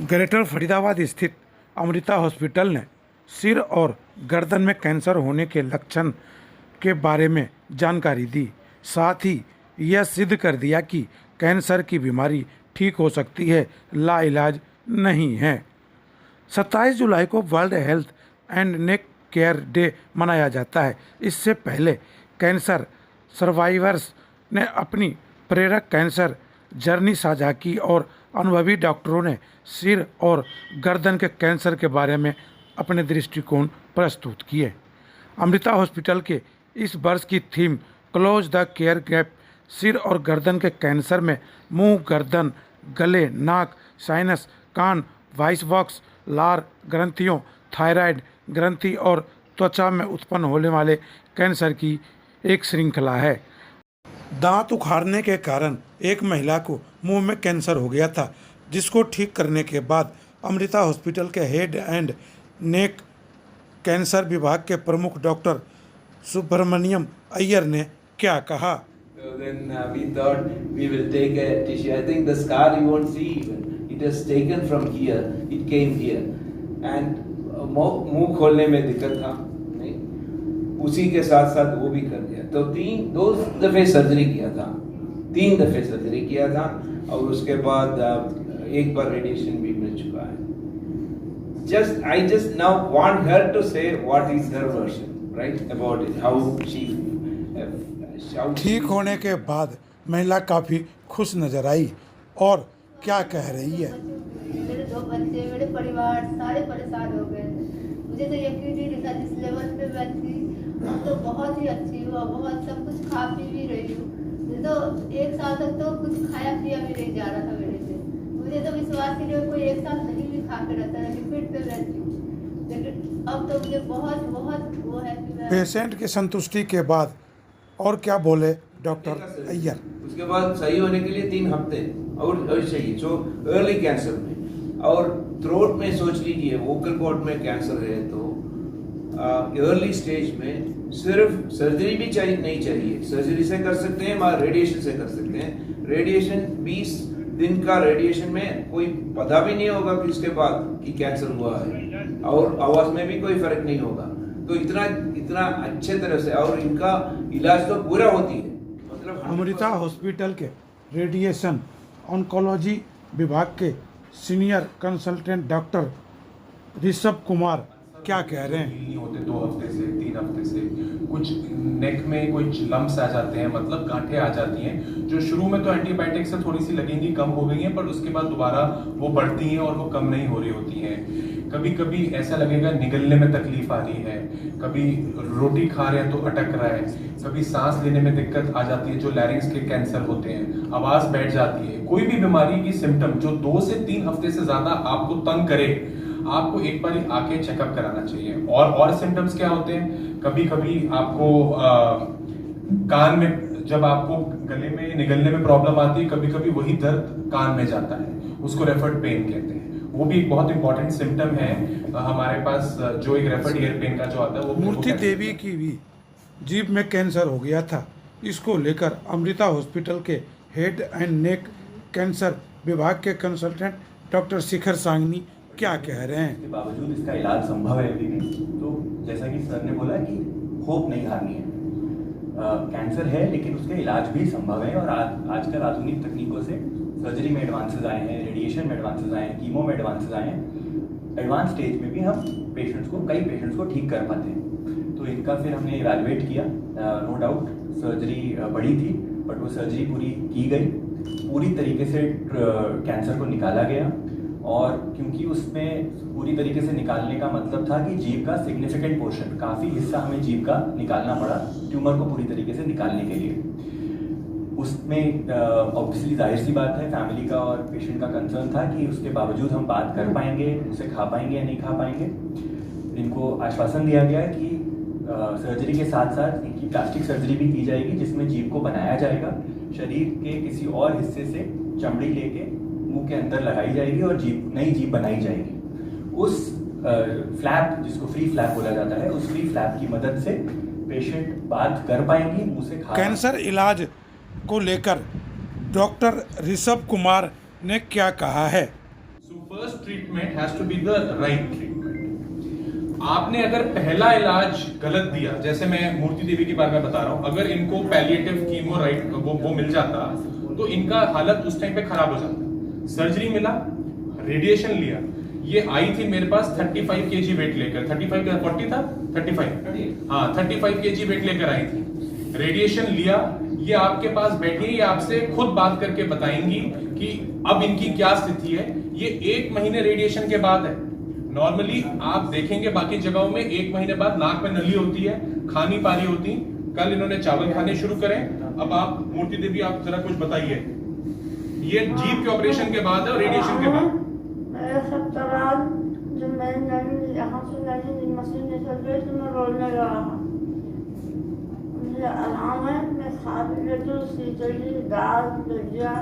Greater Faridabad स्थित Amrita hospital ने सिर और गर्दन में कैंसर होने के लक्षण के बारे में जानकारी दी। साथ ही यह सिद्ध कर दिया कि कैंसर की बीमारी ठीक हो सकती है, लाइलाज नहीं है। 27 जुलाई को world health and neck care day मनाया जाता है। इससे पहले कैंसर सर्वाइवर्स ने अपनी प्रेरक कैंसर जर्नी साझा की और अनुभवी डॉक्टरों ने सिर और गर्दन के कैंसर के बारे में अपने दृष्टिकोण प्रस्तुत किए। अमृता हॉस्पिटल के इस वर्ष की theme close the care gap सिर और गर्दन के कैंसर में मुंह, गर्दन, गले, नाक, साइनस, कान, वॉइस बॉक्स, लार ग्रंथियों, थायराइड ग्रंथि और त्वचा में उत्पन्न होने वाले कैंसर की एक श्रृंखला है। दांत उखाड़ने के कारण एक महिला को मुंह में कैंसर हो गया था, जिसको ठीक करने के बाद अमृता हॉस्पिटल के हेड एंड नेक कैंसर विभाग के प्रमुख डॉक्टर सुब्रमण्यम अय्यर ने क्या कहा। So then we thought we will take a tissue. I think the scar you won't see even. It is taken from here. It came here. And मुंह खोलने में दिक्कत था नहीं, उसी के साथ साथ वो भी कर दिया। तो दो दफे सर्जरी किया था, 3 दफे सर्जरी किया था और उसके बाद एक बार रेडिएशन भी मिल चुका है। I just now want her to say what is her version, right, about it, how she ठीक होने के बाद महिला काफी खुश नजर आई और क्या कह रही है। मेरे 2 बच्चे, मेरे परिवार सारे परेशान हो गए थे। मुझे तो यकीन ही नहीं था जिस लेवल पे मैं थी, अब तो बहुत ही अच्छी हुआ, बहुत सब कुछ खा पी भी रही हूँ। मुझे तो 1 साल तक तो कुछ खाया पिया भी नहीं जा रहा था मेरे से। मुझे तो विश्वास ही नहीं, कोई 1 साल नहीं भी खा के रहता है, लिक्विड पे रहती हूँ। लेकिन अब तो मुझे बहुत बहुत वो है कि पेशेंट की संतुष्टि के बाद और क्या बोले डॉक्टर अय्यर। उसके बाद सही होने के लिए 3 हफ्ते और चाहिए। जो अर्ली कैंसर में और थ्रोट में सोच लीजिए, वोकल कॉर्ड में कैंसर है तो अर्ली स्टेज में सिर्फ सर्जरी भी चाहिए नहीं चाहिए, सर्जरी से कर सकते हैं, रेडिएशन से कर सकते हैं। रेडिएशन 20 दिन का रेडिएशन में कोई पता भी नहीं होगा कि उसके बाद कि कैंसर हुआ है और आवाज में भी कोई फर्क नहीं होगा। तो इतना अच्छे तरह से और इनका इलाज तो पूरा होती है। मतलब अमृता हॉस्पिटल के रेडिएशन ऑन्कोलॉजी विभाग के senior consultant doctor Rishabh Kumar क्या कह रहे हैं। नहीं होते 2 हफ्ते से 3 हफ्ते से, कुछ नेक में कुछ लम्प्स आ जाते हैं, मतलब गांठें आ जाती हैं, जो शुरू में तो एंटीबायोटिक से थोड़ी सी लगेंगी, कम हो गई हैं, पर उसके बाद दोबारा वो बढ़ती हैं और वो कम नहीं हो रही होती हैं। कभी कभी ऐसा लगेगा निगलने में तकलीफ आ रही है, कभी रोटी खा रहे हैं तो अटक रहा है, कभी सांस लेने में दिक्कत आ जाती है, जो लैरिंक्स के कैंसर होते हैं, आवाज बैठ जाती है। कोई भी बीमारी की सिम्टम जो 2 से 3 हफ्ते से ज्यादा आपको तंग करे, आपको एक बार आके चेकअप कराना चाहिए। और सिम्टम्स क्या होते हैं, कभी कभी आपको कान में, जब आपको गले में निगलने में प्रॉब्लम आती है, कभी कभी वही दर्द कान में जाता है, उसको रेफर्ड पेन कहते हैं। वो भी एक बहुत इंपॉर्टेंट सिम्टम है हमारे पास, जो एक रेफर्ड ईयर पेन का जो आता है वो। मूर्ति देवी की भी जीभ में कैंसर हो गया था। इसको लेकर अमृता हॉस्पिटल के हेड एंड नेक कैंसर विभाग के कंसल्टेंट डॉक्टर शिखर सांगनी क्या कह रहे हैं। इसके बावजूद इसका इलाज संभव है अभी भी। तो जैसा कि सर ने बोला कि होप नहीं हारनी है। कैंसर है लेकिन उसका इलाज भी संभव है और आजकल आधुनिक तकनीकों से सर्जरी में एडवांसेस आए हैं, रेडिएशन में एडवांसेस आए हैं, कीमो में एडवांसेस आए हैं। एडवांस स्टेज में भी हम कई पेशेंट्स को ठीक कर पाते हैं। तो इनका फिर हमने इवैल्यूएट किया। नो डाउट सर्जरी बड़ी थी, बट वो सर्जरी पूरी की गई, पूरी तरीके से कैंसर को निकाला गया। और क्योंकि उसमें पूरी तरीके से निकालने का मतलब था कि जीभ का सिग्निफिकेंट पोर्शन, काफ़ी हिस्सा हमें जीभ का निकालना पड़ा ट्यूमर को पूरी तरीके से निकालने के लिए। उसमें ऑब्वियसली जाहिर सी बात है, फैमिली का और पेशेंट का कंसर्न था कि उसके बावजूद हम बात कर पाएंगे, उसे खा पाएंगे या नहीं खा पाएंगे। इनको आश्वासन दिया गया कि सर्जरी के साथ साथ इनकी प्लास्टिक सर्जरी भी की जाएगी, जिसमें जीभ को बनाया जाएगा, शरीर के किसी और हिस्से से चमड़ी लेके मुंह के अंदर लगाई जाएगी और नई जीभ बनाई जाएगी। उस फ्लैप, जिसको फ्री फ्लैप बोला जाता है, उस फ्री फ्लैप की मदद से पेशेंट बात कर पाएंगी, मुंह से खा। कैंसर इलाज को लेकर डॉक्टर ऋषभ कुमार ने क्या कहा है। So first treatment has to be the right treatment. आपने अगर पहला इलाज गलत दिया, जैसे मैं मूर्ति देवी के बारे में बता रहा हूं, अगर इनको पैलिएटिव कीमो राइट वो मिल जाता तो इनका हालत उस टाइम पे खराब हो जाता। सर्जरी मिला, रेडिएशन लिया, ये आई थी मेरे पास 35 kg वेट लेकर, 35 का 40 था, 35 हाँ 35 kg वेट लेकर आई थी। रेडिएशन लिया, ये आपके पास बैठी है, ये आपसे खुद बात करके बताएंगी कि अब इनकी क्या स्थिति है। ये 1 महीने रेडिएशन के बाद है। नॉर्मली आप देखेंगे बाकी जगहों में 1 महीने बाद नाक में नली होती है, खा नहीं पा रही होती। कल इन्होंने चावल खाने शुरू करें। अब आप मूर्ति देवी आप जरा कुछ बताइए, ये जीभ के ऑपरेशन के बाद है और रेडिएशन के बाद। मेरे 70 जब मैंने यहाँ से नई मशीन निकल गई तो मैं रोने लगा। मुझे आराम है, मैं खा भी लेती हूँ, खिचड़ी दाल भुजिया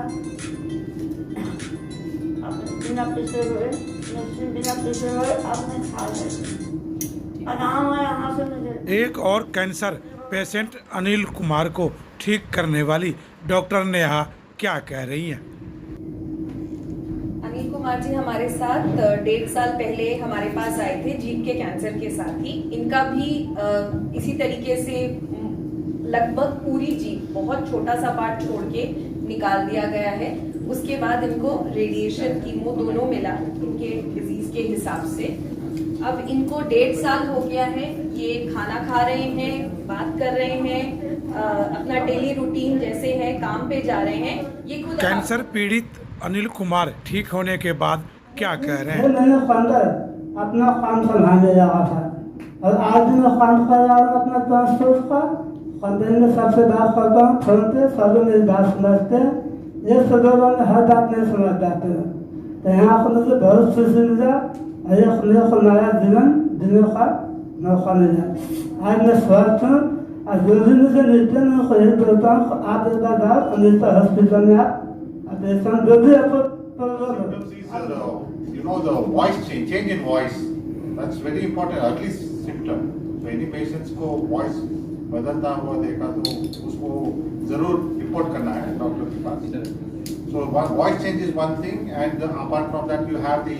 बिना पीसे हुए, मशीन बिना पीसे हुए अब मैं खा लेती। आराम है यहाँ से मुझे। एक और कैंसर पेशेंट अनिल कुमार को ठीक करने वाली डॉक्टर नेहा क्या कह रही हैं। अनिल कुमार जी हमारे साथ 1.5 साल पहले हमारे पास आए थे जीभ के कैंसर के साथ ही। इनका भी इसी तरीके से लगभग पूरी जीभ, बहुत छोटा सा पार्ट छोड़ के निकाल दिया गया है। उसके बाद इनको रेडिएशन कीमो दोनों मिला इनके डिजीज के हिसाब से। अब इनको 1.5 साल हो गया है, ये खाना खा रहे हैं, बात कर रहे हैं, अपना डेली रूटीन जैसे है काम पे जा रहे हैं। ये खुद कैंसर पीड़ित अनिल कुमार ठीक होने के बाद क्या कह रहे हैं। मैंने अपना काम संभालने लगा था और आज भी मैं काम कर रहा हूँ अपना ट्रांसपोर्ट का। कंपनी में सबसे बात करता हूँ फोन पे, सब मेरी बात समझते हैं। ये सदों में हर बात नहीं समझ जाते हैं, तो यहाँ पर मुझे बहुत खुशी मिला और ये को नया जीवन जीने का मौका मिला। आज मैं स्वस्थ हूँ और जो भी मुझे मिलते हैं मैं यही बोलता हूँ आप एक बार जाओ अमृता हॉस्पिटल में आप ऑपरेशन जो भी आपको you know, the voice change in voice, that's very important, at least symptom. So any patients को voice बदलता हुआ देखा तो उसको जरूर रिपोर्ट करना है डॉक्टर के पास। So voice change is one thing, and apart from that you have the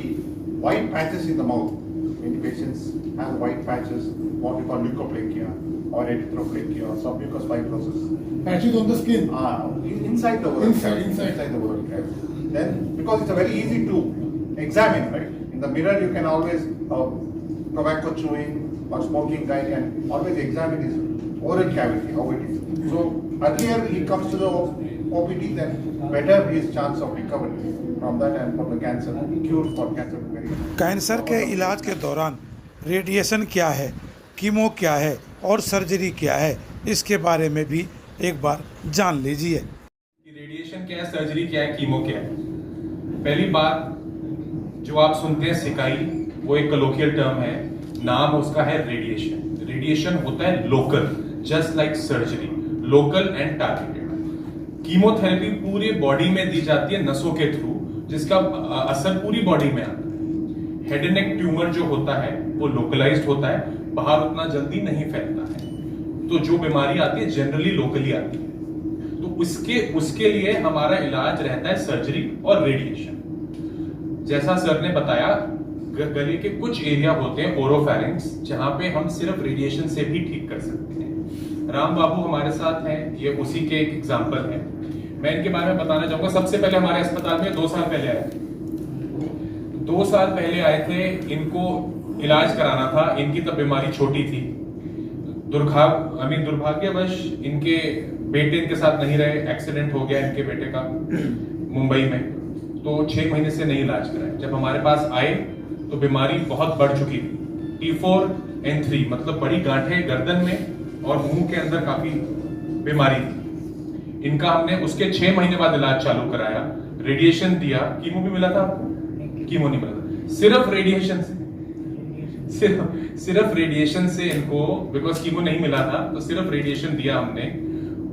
white patches in the mouth. Many patients have white patches, what we call leukoplakia or erythroplakia or submucous fibrosis. Patches on the skin. Inside the word. Inside the word. Then because it's a very easy to examine, right? In the mirror you can always tobacco chewing or smoking guy can always examine his oral cavity, how it is. So earlier he comes to the OPD, then better his chance of recovery from that and from the cancer, cure for cancer. Cancer के इलाज के दौरान radiation क्या है, chemo क्या है और surgery क्या है, इसके बारे में भी एक बार जान लीजिए। रेडिएशन क्या है, सर्जरी क्या है, कीमो क्या है। पहली बात जो आप सुनते हैं सिकाई, वो एक कलोकियल टर्म है, नाम उसका है रेडिएशन। रेडिएशन होता है local, just like surgery, local and targeted. Chemotherapy पूरी बॉडी में दी जाती है नसों के थ्रू, जिसका असर पूरी बॉडी में आता है। हेड एंड नेक ट्यूमर जो होता है वो लोकलाइज्ड होता है, बाहर उतना जल्दी नहीं फैलता है। तो जो बीमारी आती है जनरली लोकली आती है, तो उसके लिए हमारा इलाज रहता है सर्जरी और रेडिएशन। जैसा सर ने बताया, गले के कुछ एरिया होते हैं ओरोफैरिंक्स, जहां पे हम सिर्फ रेडिएशन से भी ठीक कर सकते हैं। राम बाबू हमारे साथ हैं, ये उसी के एक एग्जांपल है। मैं इनके बारे में बताना चाहूंगा। सबसे पहले हमारे अस्पताल में 2 साल पहले आए थे। 2 साल पहले आए थे, इनको इलाज कराना था। इनकी तब बीमारी छोटी थी, दुर्भाग्यवश इनके बेटे इनके साथ नहीं रहे, एक्सीडेंट हो गया इनके बेटे का मुंबई में, तो 6 महीने से नहीं इलाज कराया। जब हमारे पास आए तो बीमारी बहुत बढ़ चुकी थी, T4N3 मतलब बड़ी गांठें गर्दन में और मुंह के अंदर काफी बीमारी थी। इनका हमने उसके 6 महीने बाद इलाज चालू कराया, रेडिएशन दिया। कीमो भी मिला था आपको? कीमो नहीं मिला था, सिर्फ रेडिएशन से, सिर्फ रेडिएशन से इनको, बिकॉज कीमो नहीं मिला था तो सिर्फ रेडिएशन दिया हमने।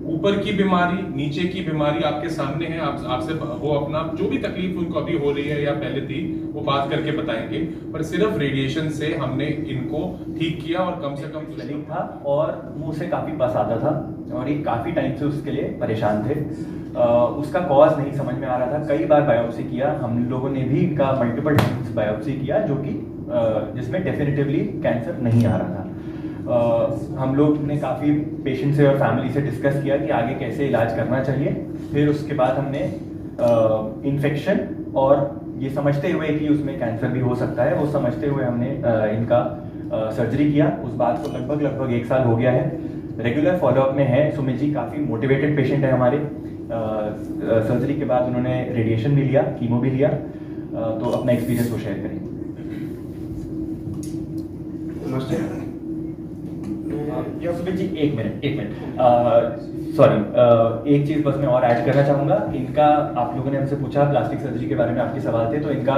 ऊपर की बीमारी, नीचे की बीमारी आपके सामने है। आपसे वो अपना जो भी तकलीफ उनको अभी हो रही है या पहले थी वो बात करके बताएंगे, पर सिर्फ रेडिएशन से हमने इनको ठीक किया और कम से कम स्वेलिंग था और मुंह से काफ़ी बस आता था और ये काफ़ी टाइम से उसके लिए परेशान थे। उसका कॉज नहीं समझ में आ रहा था। कई बार बायोप्सी किया हम लोगों ने भी, का मल्टीपल टाइम्स बायोप्सी किया, जो कि जिसमें डेफिनेटिवली कैंसर नहीं आ रहा था। हम लोग ने काफ़ी पेशेंट से और फैमिली से डिस्कस किया कि आगे कैसे इलाज करना चाहिए। फिर उसके बाद हमने इन्फेक्शन और ये समझते हुए कि उसमें कैंसर भी हो सकता है, वो समझते हुए हमने इनका सर्जरी किया। उस बात को लगभग 1 साल हो गया है। रेगुलर फॉलोअप में है। सुमित जी काफ़ी मोटिवेटेड पेशेंट है हमारे। सर्जरी के बाद उन्होंने रेडिएशन भी लिया, कीमो भी लिया, तो अपना एक्सपीरियंस वो शेयर करेंगे। नमस्ते। सुमित जी एक मिनट सॉरी, एक चीज़ बस मैं और ऐड करना चाहूँगा। इनका, आप लोगों ने हमसे पूछा प्लास्टिक सर्जरी के बारे में, आपके सवाल थे, तो इनका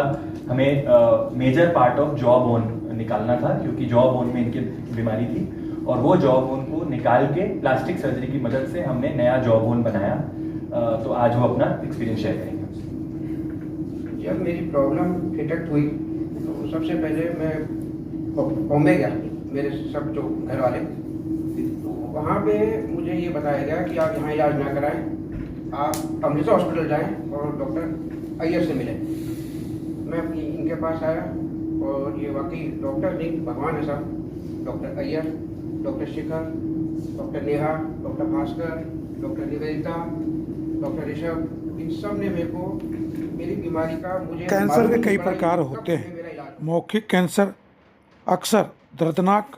हमें major part of jaw bone निकालना था, क्योंकि जॉ बोन में इनकी बीमारी थी और वो जॉ बोन को निकाल के प्लास्टिक सर्जरी की मदद से हमने नया जॉ बोन बनाया। तो आज वो अपना एक्सपीरियंस शेयर करेंगे। जब मेरी प्रॉब्लम डिटेक्ट हुई तो सबसे पहले मैं बॉम्बे गया, मेरे सब जो घर वाले, तो वहाँ पे मुझे ये बताया गया कि आप यहाँ इलाज ना कराएं, आप अमृता हॉस्पिटल जाएं और डॉक्टर अय्यर से मिलें। मैं इनके पास आया और ये वाकई डॉक्टर नहीं, भगवान है साहब। Doctor Iyer, doctor Shikhar, doctor Neha, doctor Bhaskar, doctor Nivedita, doctor Rishabh, इन सब ने मेरे को मेरी बीमारी का, मुझे कैंसर के कई प्रकार होते हैं। मौखिक कैंसर अक्सर दर्दनाक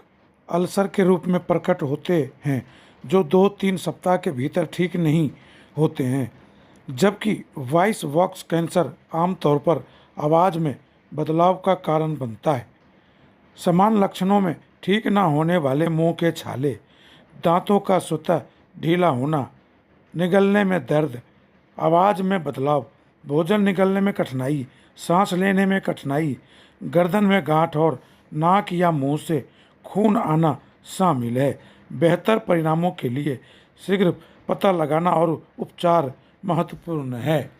अल्सर के रूप में प्रकट होते हैं, जो 2-3 सप्ताह के भीतर ठीक नहीं होते हैं, जबकि वॉइस बॉक्स कैंसर आमतौर पर आवाज़ में बदलाव का कारण बनता है। समान लक्षणों में ठीक न होने वाले मुंह के छाले, दांतों का स्वतः ढीला होना, निगलने में दर्द, आवाज़ में बदलाव, भोजन निगलने में कठिनाई, सांस लेने में कठिनाई, गर्दन में गांठ और नाक या मुंह से खून आना शामिल है। बेहतर परिणामों के लिए शीघ्र पता लगाना और उपचार महत्वपूर्ण है।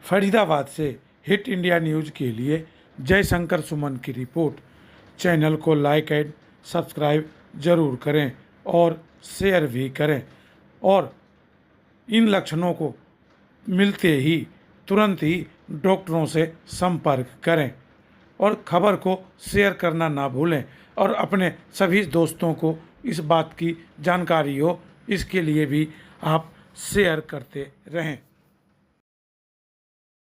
फरीदाबाद से हिट इंडिया न्यूज़ के लिए जयशंकर सुमन की रिपोर्ट। चैनल को लाइक एंड सब्सक्राइब जरूर करें और शेयर भी करें, और इन लक्षणों को मिलते ही तुरंत ही डॉक्टरों से संपर्क करें और खबर को शेयर करना ना भूलें, और अपने सभी दोस्तों को इस बात की जानकारी हो, इसके लिए भी आप शेयर करते रहें।